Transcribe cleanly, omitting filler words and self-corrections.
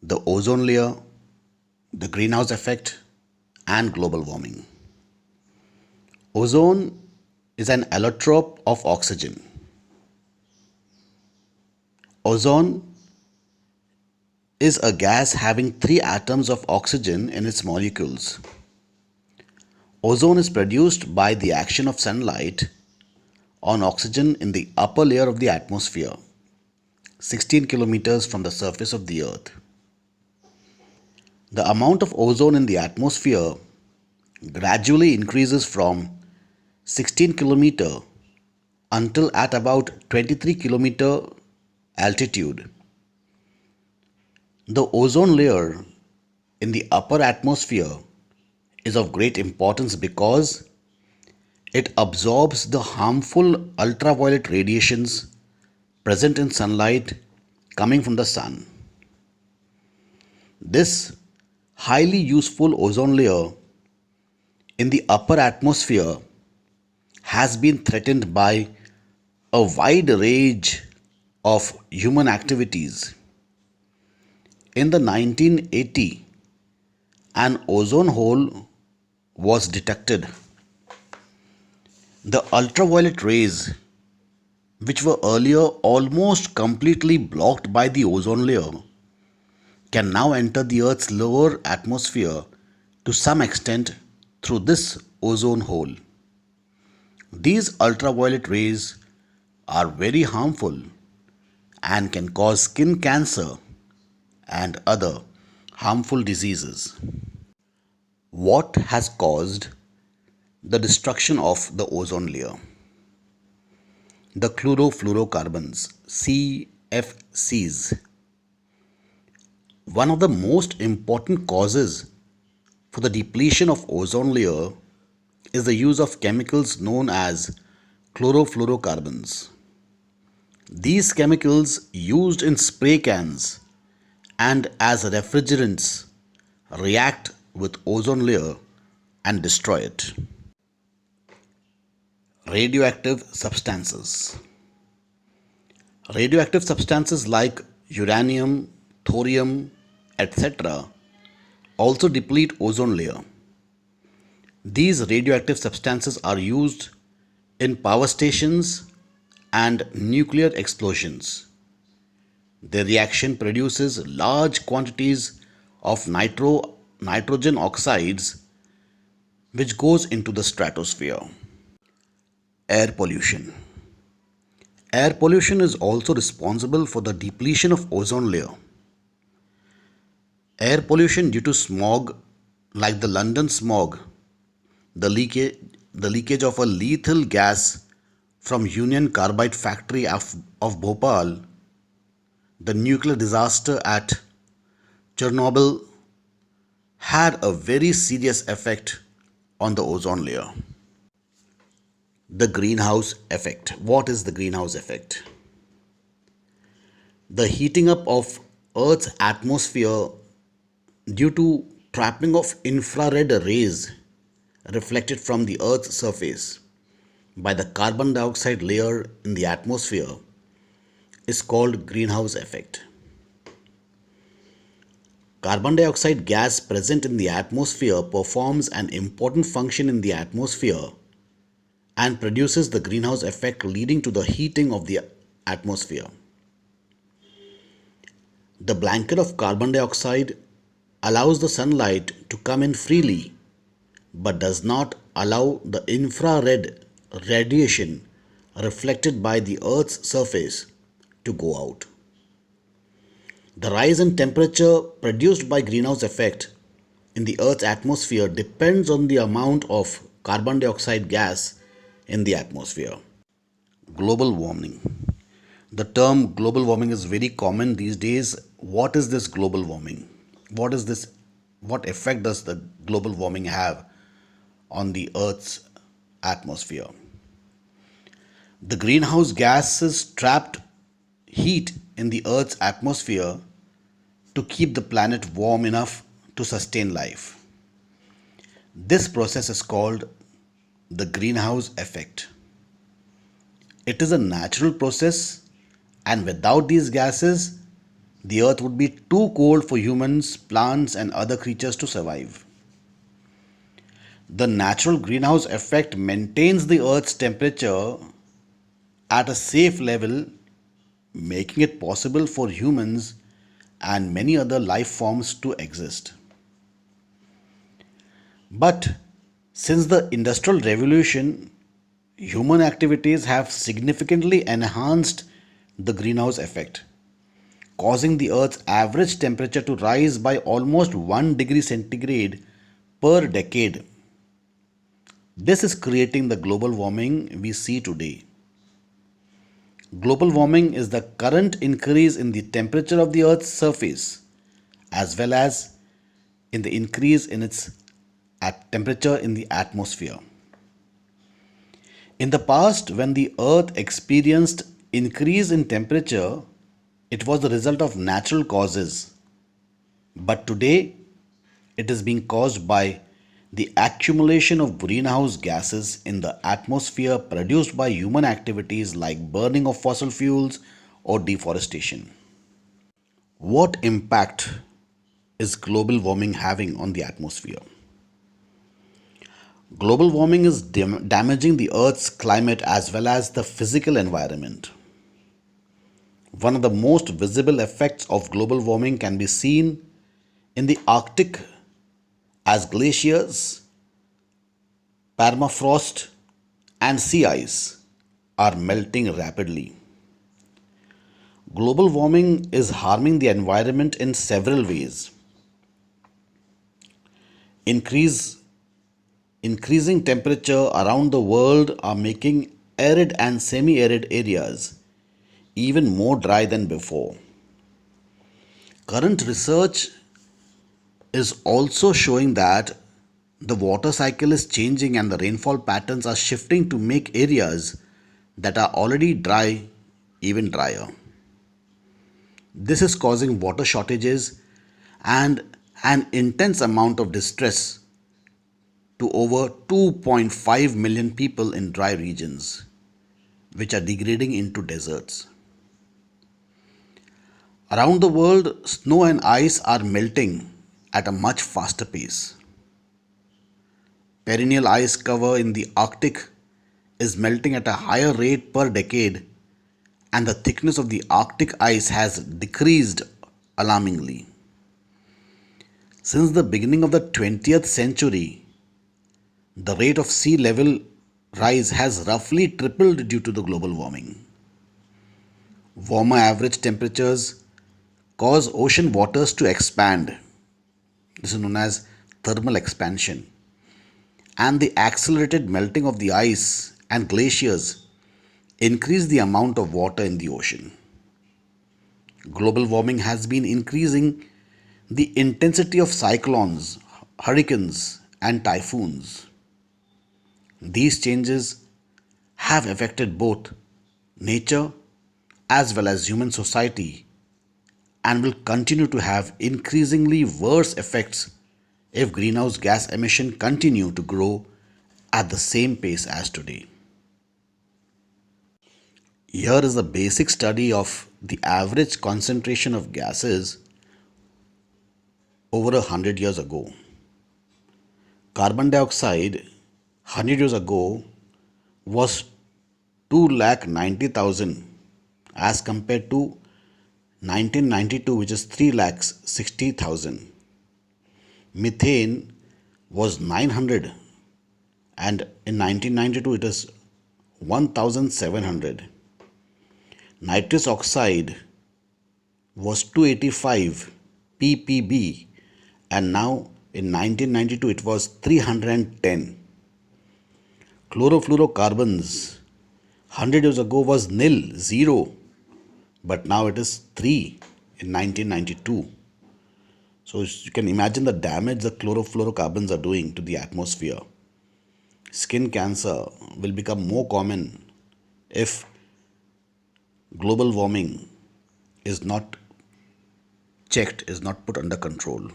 the ozone layer, the greenhouse effect, and global warming. Ozone is an allotrope of oxygen. Ozone is a gas having three atoms of oxygen in its molecules. Ozone is produced by the action of sunlight on oxygen in the upper layer of the atmosphere, 16 kilometers from the surface of the earth. The amount of ozone in the atmosphere gradually increases from 16 kilometer until at about 23-kilometer altitude. The ozone layer in the upper atmosphere is of great importance because it absorbs the harmful ultraviolet radiations present in sunlight coming from the sun. This highly useful ozone layer in the upper atmosphere has been threatened by a wide range of human activities. In the 1980, an ozone hole was detected. The ultraviolet rays, which were earlier almost completely blocked by the ozone layer, can now enter the Earth's lower atmosphere to some extent through this ozone hole. These ultraviolet rays are very harmful and can cause skin cancer and other harmful diseases. What has caused the destruction of the ozone layer? The chlorofluorocarbons, CFCs. One of the most important causes for the depletion of ozone layer is the use of chemicals known as chlorofluorocarbons. These chemicals used in spray cans and as refrigerants react with ozone layer and destroy it. Radioactive substances. Radioactive substances like uranium, thorium, etc. also deplete ozone layer. These radioactive substances are used in power stations and nuclear explosions. Their reaction produces large quantities of nitrogen oxides which goes into the stratosphere. Air pollution. Air pollution is also responsible for the depletion of ozone layer. Air pollution due to smog, like the London smog, the leakage of a lethal gas from Union Carbide factory of Bhopal, the nuclear disaster at Chernobyl had a very serious effect on the ozone layer. The greenhouse effect. What is the greenhouse effect? The heating up of Earth's atmosphere due to trapping of infrared rays reflected from the Earth's surface by the carbon dioxide layer in the atmosphere is called greenhouse effect. Carbon dioxide gas present in the atmosphere performs an important function in the atmosphere and produces the greenhouse effect leading to the heating of the atmosphere. The blanket of carbon dioxide allows the sunlight to come in freely but does not allow the infrared radiation reflected by the Earth's surface to go out. The rise in temperature produced by greenhouse effect in the Earth's atmosphere depends on the amount of carbon dioxide gas in the atmosphere. Global warming. The term global warming is very common these days. What is this global warming? What is this? What effect does the global warming have on the Earth's atmosphere? The greenhouse gases trapped heat in the Earth's atmosphere to keep the planet warm enough to sustain life. This process is called the greenhouse effect. It is a natural process, and without these gases, the earth would be too cold for humans, plants, and other creatures to survive. The natural greenhouse effect maintains the earth's temperature at a safe level, making it possible for humans and many other life forms to exist. But since the Industrial Revolution, human activities have significantly enhanced the greenhouse effect, causing the Earth's average temperature to rise by almost 1 degree centigrade per decade. This is creating the global warming we see today. Global warming is the current increase in the temperature of the Earth's surface, as well as in the increase in its temperature in the atmosphere. In the past, when the Earth experienced increase in temperature, it was the result of natural causes. But today, it is being caused by the accumulation of greenhouse gases in the atmosphere produced by human activities like burning of fossil fuels or deforestation. What impact is global warming having on the atmosphere? Global warming is damaging the Earth's climate as well as the physical environment. One of the most visible effects of global warming can be seen in the Arctic as glaciers, permafrost, and sea ice are melting rapidly. Global warming is harming the environment in several ways. Increase Increasing temperature around the world are making arid and semi-arid areas even more dry than before. Current research is also showing that the water cycle is changing and the rainfall patterns are shifting to make areas that are already dry even drier. This is causing water shortages and an intense amount of distress to over 2.5 million people in dry regions, which are degrading into deserts. Around the world, snow and ice are melting at a much faster pace. Perennial ice cover in the Arctic is melting at a higher rate per decade, and the thickness of the Arctic ice has decreased alarmingly. Since the beginning of the 20th century, the rate of sea level rise has roughly tripled due to the global warming. Warmer average temperatures cause ocean waters to expand. This is known as thermal expansion. And the accelerated melting of the ice and glaciers increase the amount of water in the ocean. Global warming has been increasing the intensity of cyclones, hurricanes, and typhoons. These changes have affected both nature as well as human society and will continue to have increasingly worse effects if greenhouse gas emission continue to grow at the same pace as today. Here is a basic study of the average concentration of gases over 100 years ago. Carbon dioxide 100 years ago was 2,90,000 as compared to 1992, which is 3,60,000. Methane was 900 and in 1992 it is 1,700. Nitrous oxide was 285 ppb and now in 1992 it was 310. Chlorofluorocarbons 100 years ago was nil, 0, but now it is 3 in 1992. So you can imagine the damage the chlorofluorocarbons are doing to the atmosphere. Skin cancer will become more common if global warming is not checked, is not put under control.